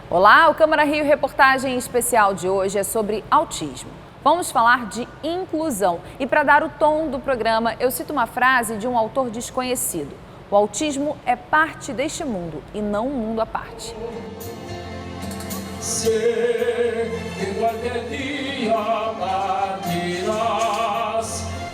Olá, o Câmara Rio Reportagem Especial de hoje é sobre autismo. Vamos falar de inclusão e para dar o tom do programa, eu cito uma frase de um autor desconhecido. O autismo é parte deste mundo e não um mundo à parte.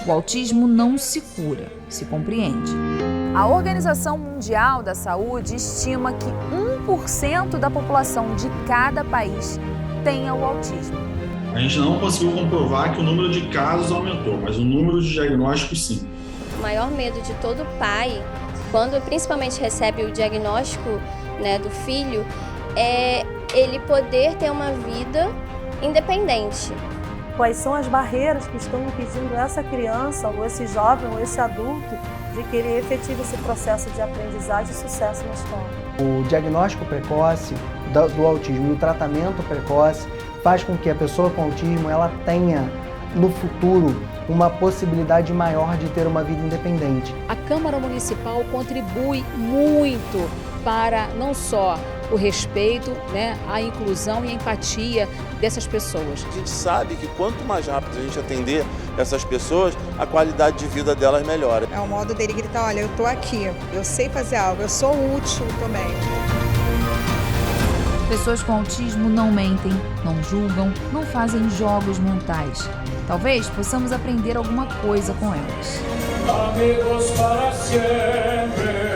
O autismo não se cura, se compreende. A Organização Mundial da Saúde estima que 1% da população de cada país tenha o autismo. A gente não conseguiu comprovar que o número de casos aumentou, mas o número de diagnósticos sim. O maior medo de todo pai, quando principalmente recebe o diagnóstico, do filho, é ele poder ter uma vida independente. Quais são as barreiras que estão impedindo essa criança, ou esse jovem, ou esse adulto, de que ele efetive esse processo de aprendizagem e sucesso na escola? O diagnóstico precoce do autismo e o tratamento precoce faz com que a pessoa com autismo ela tenha, no futuro, uma possibilidade maior de ter uma vida independente. A Câmara Municipal contribui muito para não só o respeito, a inclusão e a empatia dessas pessoas. A gente sabe que quanto mais rápido a gente atender essas pessoas, a qualidade de vida delas melhora. É o modo dele gritar, olha, eu tô aqui, eu sei fazer algo, eu sou útil também. Pessoas com autismo não mentem, não julgam, não fazem jogos mentais. Talvez possamos aprender alguma coisa com elas. Amigos para sempre.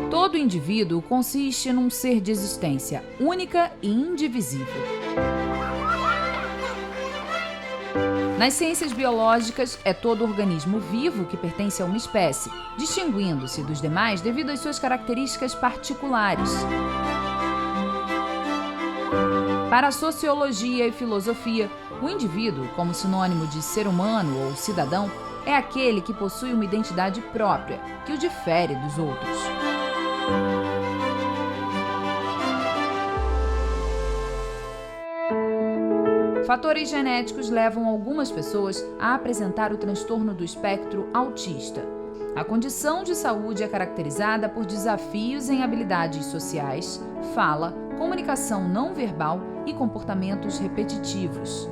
Todo indivíduo consiste num ser de existência única e indivisível. Nas ciências biológicas, é todo organismo vivo que pertence a uma espécie, distinguindo-se dos demais devido às suas características particulares. Para a sociologia e filosofia, o indivíduo, como sinônimo de ser humano ou cidadão, é aquele que possui uma identidade própria, que o difere dos outros. Fatores genéticos levam algumas pessoas a apresentar o transtorno do espectro autista. A condição de saúde é caracterizada por desafios em habilidades sociais, fala, comunicação não verbal e comportamentos repetitivos.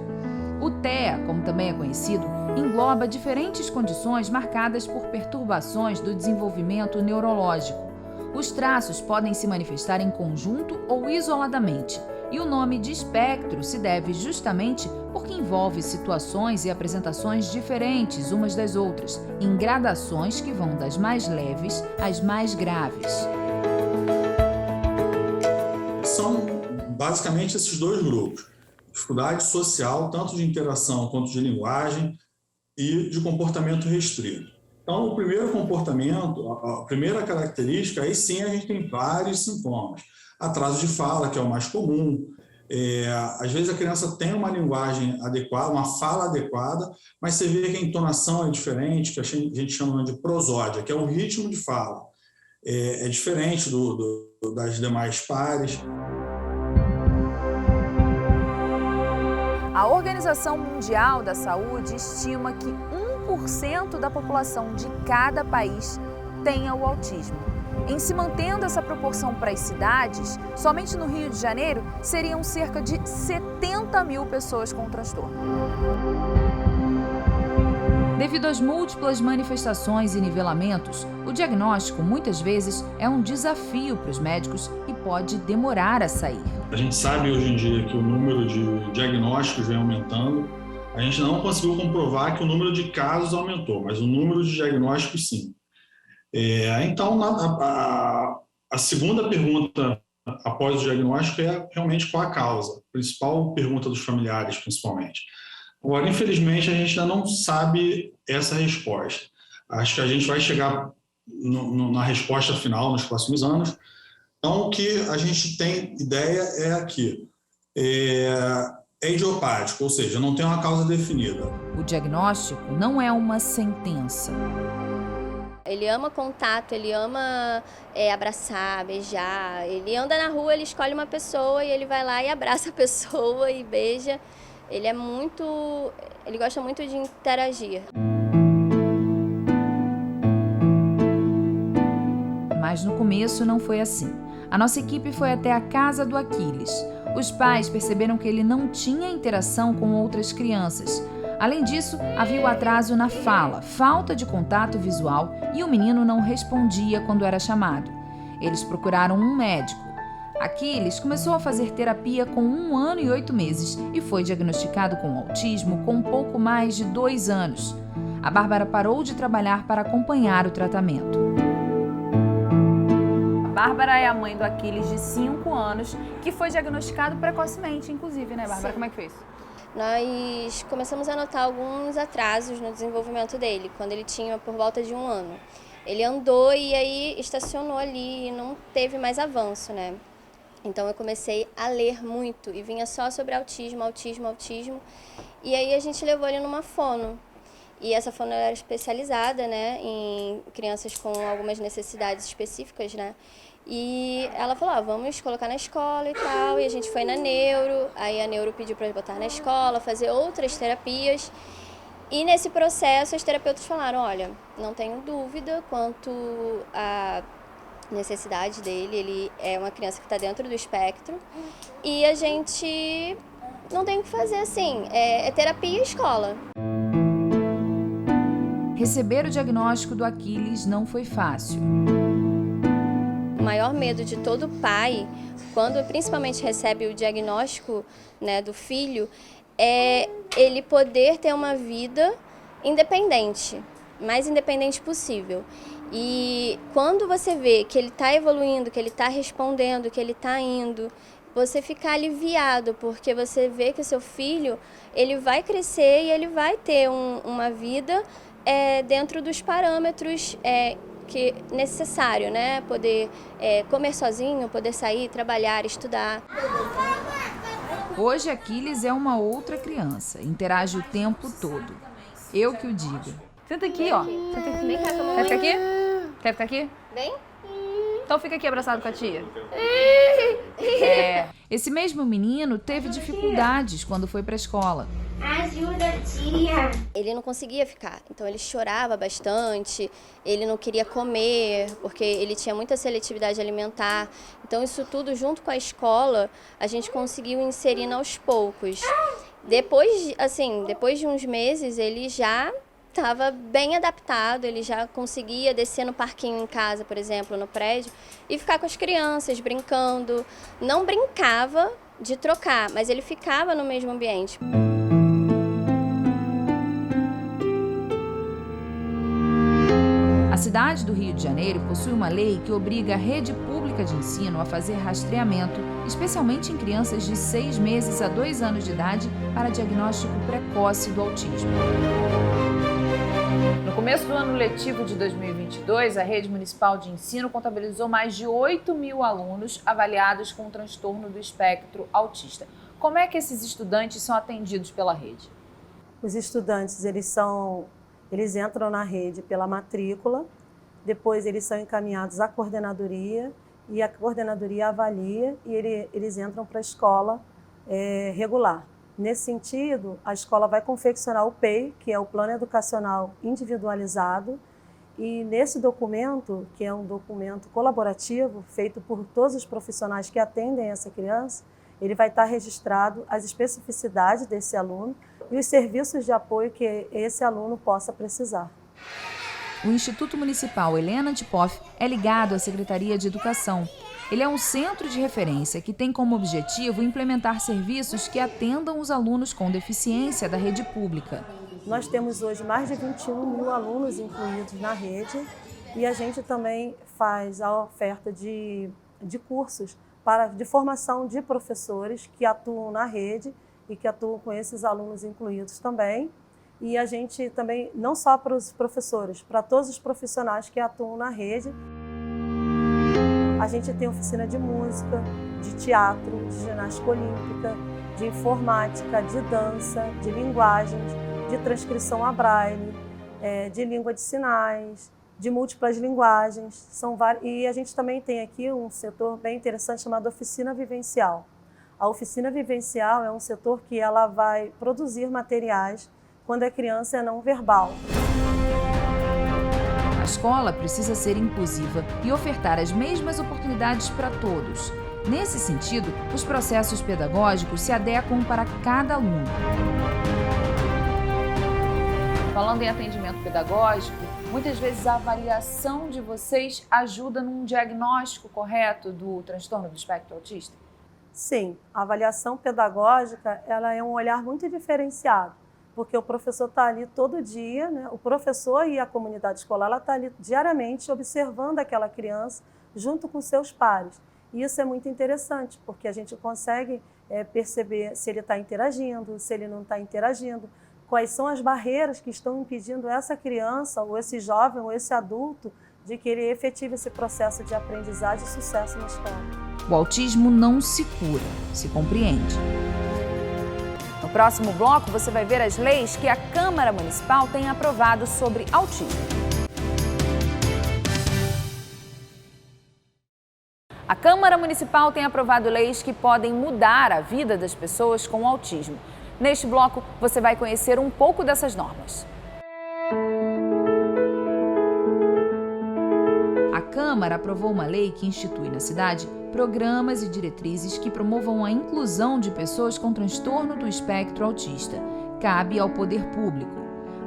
O TEA, como também é conhecido, engloba diferentes condições marcadas por perturbações do desenvolvimento neurológico. Os traços podem se manifestar em conjunto ou isoladamente, e o nome de espectro se deve justamente porque envolve situações e apresentações diferentes umas das outras, em gradações que vão das mais leves às mais graves. São basicamente esses dois grupos. Dificuldade social, tanto de interação quanto de linguagem e de comportamento restrito. Então, o primeiro comportamento, a primeira característica, aí sim a gente tem vários sintomas. Atraso de fala, que é o mais comum. Às vezes a criança tem uma linguagem adequada, uma fala adequada, mas você vê que a entonação é diferente, que a gente chama de prosódia, que é o ritmo de fala. É diferente das demais pares. A Organização Mundial da Saúde estima que 1% da população de cada país tenha o autismo. Em se mantendo essa proporção para as cidades, somente no Rio de Janeiro seriam cerca de 70 mil pessoas com o transtorno. Devido às múltiplas manifestações e nivelamentos, o diagnóstico muitas vezes é um desafio para os médicos e pode demorar a sair. A gente sabe hoje em dia que o número de diagnósticos vem aumentando. A gente não conseguiu comprovar que o número de casos aumentou, mas o número de diagnósticos sim. Então, a segunda pergunta após o diagnóstico é realmente qual a causa, a principal pergunta dos familiares, principalmente. Agora, infelizmente, a gente ainda não sabe essa resposta. Acho que a gente vai chegar na resposta final nos próximos anos. Então, o que a gente tem ideia é que é idiopático, ou seja, não tem uma causa definida. O diagnóstico não é uma sentença. Ele ama contato, ele ama abraçar, beijar. Ele anda na rua, ele escolhe uma pessoa e ele vai lá e abraça a pessoa e beija. Ele gosta muito de interagir. Mas no começo não foi assim. A nossa equipe foi até a casa do Aquiles. Os pais perceberam que ele não tinha interação com outras crianças. Além disso, havia o atraso na fala, falta de contato visual e o menino não respondia quando era chamado. Eles procuraram um médico. Aquiles começou a fazer terapia com 1 ano e 8 meses e foi diagnosticado com autismo com pouco mais de 2 anos. A Bárbara parou de trabalhar para acompanhar o tratamento. A Bárbara é a mãe do Aquiles de 5 anos, que foi diagnosticado precocemente, inclusive, né, Bárbara? Sim. Como é que foi isso? Nós começamos a notar alguns atrasos no desenvolvimento dele, quando ele tinha por volta de 1 ano. Ele andou e aí estacionou ali e não teve mais avanço, né? Então eu comecei a ler muito e vinha só sobre autismo. E aí a gente levou ele numa fono. E essa fono era especializada, né, em crianças com algumas necessidades específicas, né? E ela falou, vamos colocar na escola e tal. E a gente foi na neuro, aí a neuro pediu para botar na escola, fazer outras terapias. E nesse processo os terapeutas falaram, olha, não tenho dúvida quanto à necessidade dele, ele é uma criança que está dentro do espectro. E a gente não tem o que fazer assim, é terapia e escola. Receber o diagnóstico do Aquiles não foi fácil. O maior medo de todo pai, quando principalmente recebe o diagnóstico, né, do filho, é ele poder ter uma vida independente, mais independente possível. E quando você vê que ele está evoluindo, que ele está respondendo, que ele está indo, você fica aliviado, porque você vê que o seu filho ele vai crescer e ele vai ter uma vida dentro dos parâmetros que necessário, né? Poder comer sozinho, poder sair, trabalhar, estudar. Hoje, Aquiles é uma outra criança, interage o tempo todo. Eu que o diga. Senta aqui, ó. Senta aqui. Vem cá, toma Quer ficar aqui? Quer ficar aqui? Vem. Então fica aqui abraçado com a tia. Esse mesmo menino teve dificuldades quando foi para a escola. Ajuda, tia! Ele não conseguia ficar, então ele chorava bastante, ele não queria comer, porque ele tinha muita seletividade alimentar. Então isso tudo junto com a escola, a gente conseguiu inserir aos poucos. Depois de uns meses, ele já estava bem adaptado, ele já conseguia descer no parquinho em casa, por exemplo, no prédio, e ficar com as crianças, brincando. Não brincava de trocar, mas ele ficava no mesmo ambiente. A cidade do Rio de Janeiro possui uma lei que obriga a rede pública de ensino a fazer rastreamento, especialmente em crianças de 6 meses a 2 anos de idade, para diagnóstico precoce do autismo. No começo do ano letivo de 2022, a rede municipal de ensino contabilizou mais de 8.000 alunos avaliados com transtorno do espectro autista. Como é que esses estudantes são atendidos pela rede? Os estudantes, eles entram na rede pela matrícula, depois eles são encaminhados à coordenadoria e a coordenadoria avalia e eles entram para a escola regular. Nesse sentido, a escola vai confeccionar o PEI, que é o Plano Educacional Individualizado, e nesse documento, que é um documento colaborativo, feito por todos os profissionais que atendem essa criança, ele vai estar registrado as especificidades desse aluno e os serviços de apoio que esse aluno possa precisar. O Instituto Municipal Helena Tipoff é ligado à Secretaria de Educação. Ele é um centro de referência que tem como objetivo implementar serviços que atendam os alunos com deficiência da rede pública. Nós temos hoje mais de 21.000 alunos incluídos na rede e a gente também faz a oferta de cursos de formação de professores que atuam na rede e que atuam com esses alunos incluídos também. E a gente também, não só para os professores, para todos os profissionais que atuam na rede. A gente tem oficina de música, de teatro, de ginástica olímpica, de informática, de dança, de linguagens, de transcrição a braille, de língua de sinais, de múltiplas linguagens. E a gente também tem aqui um setor bem interessante chamado Oficina Vivencial. A Oficina Vivencial é um setor que ela vai produzir materiais quando a criança é não verbal. A escola precisa ser inclusiva e ofertar as mesmas oportunidades para todos. Nesse sentido, os processos pedagógicos se adequam para cada aluno. Falando em atendimento pedagógico, muitas vezes a avaliação de vocês ajuda num diagnóstico correto do transtorno do espectro autista? Sim, a avaliação pedagógica ela é um olhar muito diferenciado, porque o professor está ali todo dia, né? O professor e a comunidade escolar está ali diariamente observando aquela criança junto com seus pares. E isso é muito interessante, porque a gente consegue perceber se ele está interagindo, se ele não está interagindo, quais são as barreiras que estão impedindo essa criança, ou esse jovem, ou esse adulto, de que ele efetive esse processo de aprendizagem e sucesso na escola. O autismo não se cura, se compreende. No próximo bloco, você vai ver as leis que a Câmara Municipal tem aprovado sobre autismo. A Câmara Municipal tem aprovado leis que podem mudar a vida das pessoas com autismo. Neste bloco, você vai conhecer um pouco dessas normas. A Câmara aprovou uma lei que institui na cidade programas e diretrizes que promovam a inclusão de pessoas com transtorno do espectro autista. Cabe ao poder público.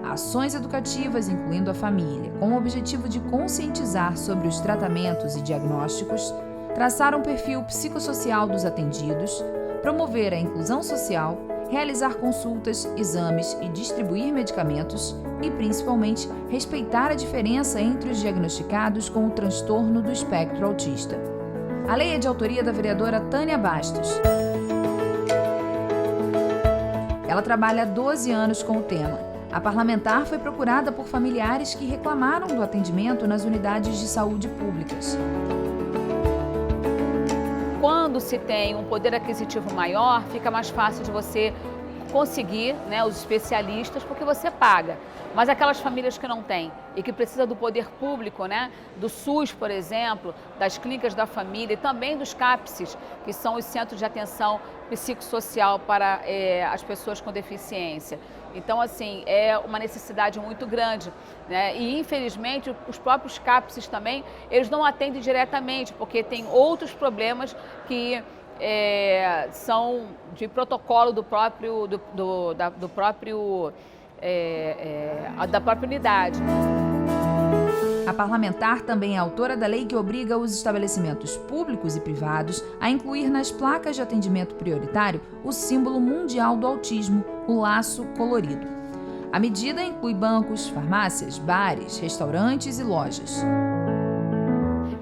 Ações educativas, incluindo a família, com o objetivo de conscientizar sobre os tratamentos e diagnósticos, traçar um perfil psicossocial dos atendidos, promover a inclusão social, realizar consultas, exames e distribuir medicamentos e, principalmente, respeitar a diferença entre os diagnosticados com o transtorno do espectro autista. A lei é de autoria da vereadora Tânia Bastos. Ela trabalha há 12 anos com o tema. A parlamentar foi procurada por familiares que reclamaram do atendimento nas unidades de saúde públicas. Quando se tem um poder aquisitivo maior, fica mais fácil de você conseguir, né, os especialistas, porque você paga. Mas aquelas famílias que não têm e que precisam do poder público, né, do SUS, por exemplo, das clínicas da família e também dos CAPSs, que são os centros de atenção psicossocial para as pessoas com deficiência. Então, assim, é uma necessidade muito grande, né? E, infelizmente, os próprios CAPSs também, eles não atendem diretamente, porque tem outros problemas que são de protocolo da própria unidade. A parlamentar também é autora da lei que obriga os estabelecimentos públicos e privados a incluir nas placas de atendimento prioritário o símbolo mundial do autismo, o laço colorido. A medida inclui bancos, farmácias, bares, restaurantes e lojas.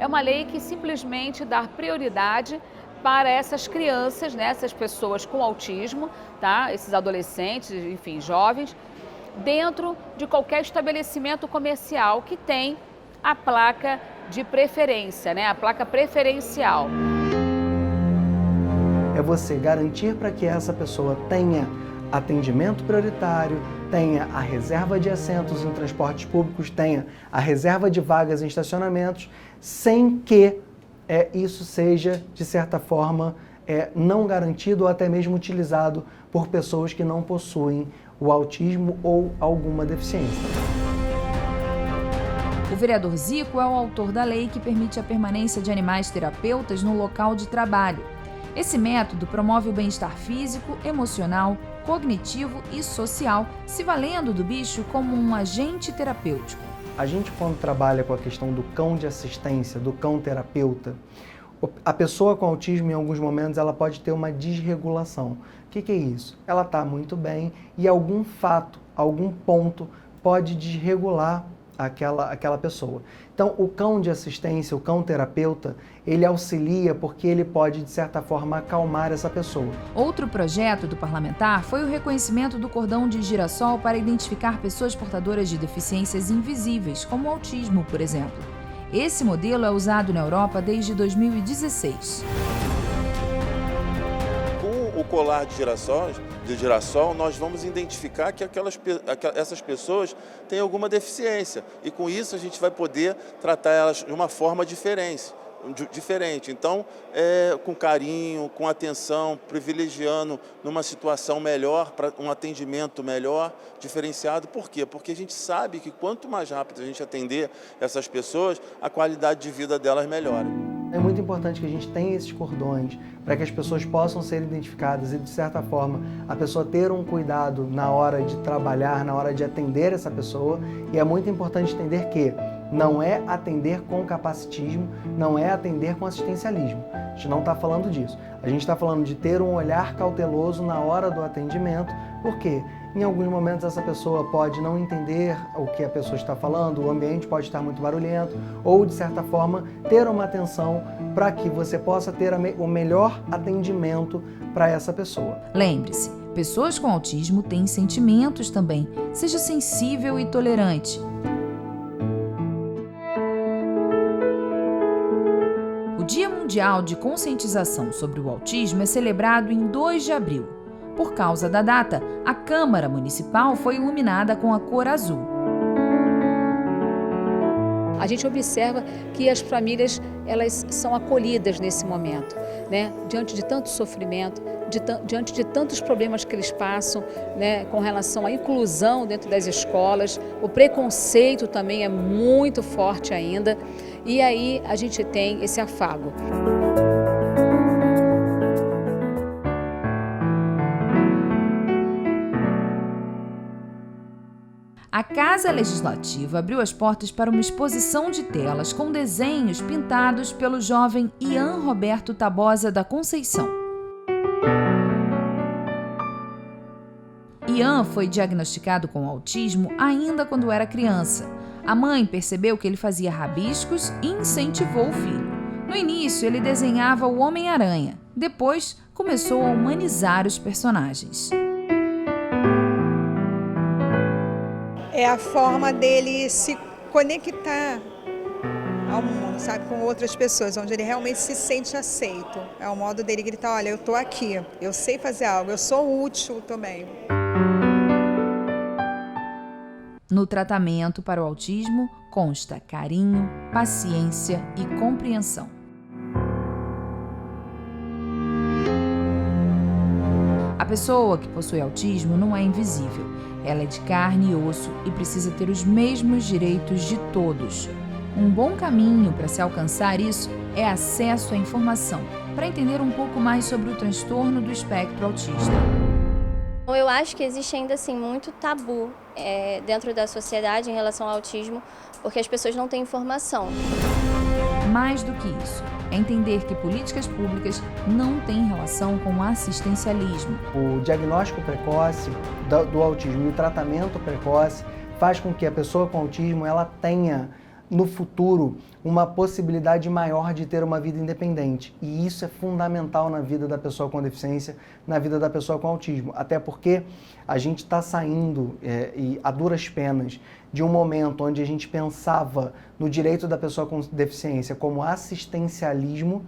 É uma lei que simplesmente dá prioridade para essas crianças, né, essas pessoas com autismo, tá? Esses adolescentes, enfim, jovens, dentro de qualquer estabelecimento comercial que tem a placa de preferência, né? A placa preferencial. É você garantir para que essa pessoa tenha atendimento prioritário, tenha a reserva de assentos em transportes públicos, tenha a reserva de vagas em estacionamentos, sem que isso seja, de certa forma, não garantido ou até mesmo utilizado por pessoas que não possuem o autismo ou alguma deficiência. O vereador Zico é o autor da lei que permite a permanência de animais terapeutas no local de trabalho. Esse método promove o bem-estar físico, emocional, cognitivo e social, se valendo do bicho como um agente terapêutico. A gente, quando trabalha com a questão do cão de assistência, do cão terapeuta, a pessoa com autismo, em alguns momentos, ela pode ter uma desregulação. O que é isso? Ela está muito bem e algum fato, algum ponto pode desregular aquela pessoa. Então, o cão de assistência, o cão terapeuta, ele auxilia porque ele pode, de certa forma, acalmar essa pessoa. Outro projeto do parlamentar foi o reconhecimento do cordão de girassol para identificar pessoas portadoras de deficiências invisíveis, como o autismo, por exemplo. Esse modelo é usado na Europa desde 2016. Com o o colar de girassol, nós vamos identificar que essas pessoas têm alguma deficiência. E com isso a gente vai poder tratar elas de uma forma diferente. Então, com carinho, com atenção, privilegiando numa situação melhor, para um atendimento melhor, diferenciado. Por quê? Porque a gente sabe que quanto mais rápido a gente atender essas pessoas, a qualidade de vida delas melhora. É muito importante que a gente tenha esses cordões para que as pessoas possam ser identificadas e, de certa forma, a pessoa ter um cuidado na hora de trabalhar, na hora de atender essa pessoa. E é muito importante entender que não é atender com capacitismo, não é atender com assistencialismo. A gente não está falando disso. A gente está falando de ter um olhar cauteloso na hora do atendimento, porque em alguns momentos essa pessoa pode não entender o que a pessoa está falando, o ambiente pode estar muito barulhento, ou, de certa forma, ter uma atenção para que você possa ter o melhor atendimento para essa pessoa. Lembre-se, pessoas com autismo têm sentimentos também. Seja sensível e tolerante. O Dia Mundial de Conscientização sobre o Autismo é celebrado em 2 de abril. Por causa da data, a Câmara Municipal foi iluminada com a cor azul. A gente observa que as famílias elas são acolhidas nesse momento, né? Diante de tanto sofrimento, diante de tantos problemas que eles passam, né? Com relação à inclusão dentro das escolas, o preconceito também é muito forte ainda, e aí a gente tem esse afago. A Casa Legislativa abriu as portas para uma exposição de telas com desenhos pintados pelo jovem Ian Roberto Tabosa da Conceição. Ian foi diagnosticado com autismo ainda quando era criança. A mãe percebeu que ele fazia rabiscos e incentivou o filho. No início, ele desenhava o Homem-Aranha. Depois, começou a humanizar os personagens. É a forma dele se conectar ao mundo, sabe, com outras pessoas, onde ele realmente se sente aceito. É o modo dele gritar, olha, eu tô aqui, eu sei fazer algo, eu sou útil também. No tratamento para o autismo, consta carinho, paciência e compreensão. A pessoa que possui autismo não é invisível. Ela é de carne e osso e precisa ter os mesmos direitos de todos. Um bom caminho para se alcançar isso é acesso à informação, para entender um pouco mais sobre o transtorno do espectro autista. Eu acho que existe ainda assim muito tabu dentro da sociedade em relação ao autismo, porque as pessoas não têm informação. Mais do que isso, é entender que políticas públicas não têm relação com assistencialismo. O diagnóstico precoce do autismo e o tratamento precoce faz com que a pessoa com autismo ela tenha no futuro uma possibilidade maior de ter uma vida independente. E isso é fundamental na vida da pessoa com deficiência, na vida da pessoa com autismo. Até porque a gente está saindo, e a duras penas, de um momento onde a gente pensava no direito da pessoa com deficiência como assistencialismo,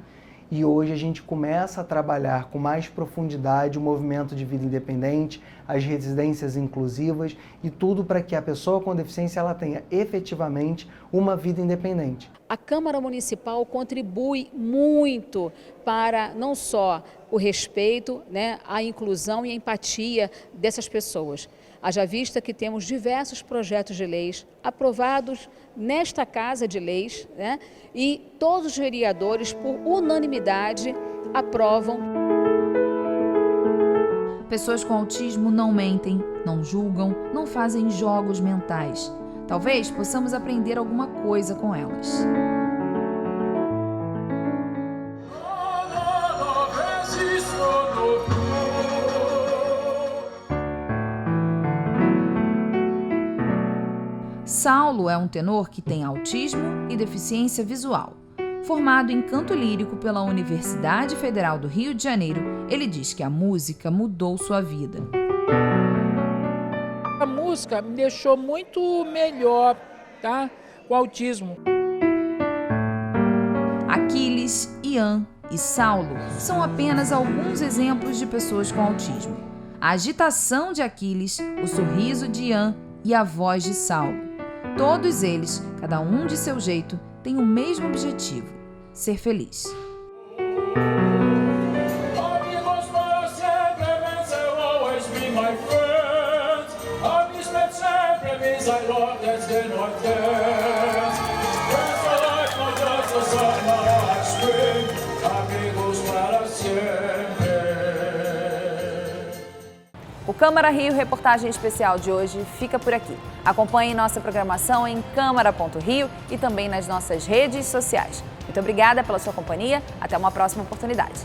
e hoje a gente começa a trabalhar com mais profundidade o movimento de vida independente, as residências inclusivas e tudo para que a pessoa com deficiência ela tenha efetivamente uma vida independente. A Câmara Municipal contribui muito para não só o respeito, né, a inclusão e a empatia dessas pessoas. Haja vista que temos diversos projetos de leis aprovados nesta Casa de Leis, né, e todos os vereadores, por unanimidade, aprovam. Pessoas com autismo não mentem, não julgam, não fazem jogos mentais. Talvez possamos aprender alguma coisa com elas. Saulo é um tenor que tem autismo e deficiência visual. Formado em canto lírico pela Universidade Federal do Rio de Janeiro, ele diz que a música mudou sua vida. A música me deixou muito melhor, tá? Com o autismo. Aquiles, Ian, e Saulo são apenas alguns exemplos de pessoas com autismo. A agitação de Aquiles, o sorriso de Ian e a voz de Saulo. Todos eles, cada um de seu jeito, têm o mesmo objetivo: ser feliz. O Câmara Rio Reportagem Especial de hoje fica por aqui. Acompanhe nossa programação em câmara.rio e também nas nossas redes sociais. Muito obrigada pela sua companhia. Até uma próxima oportunidade.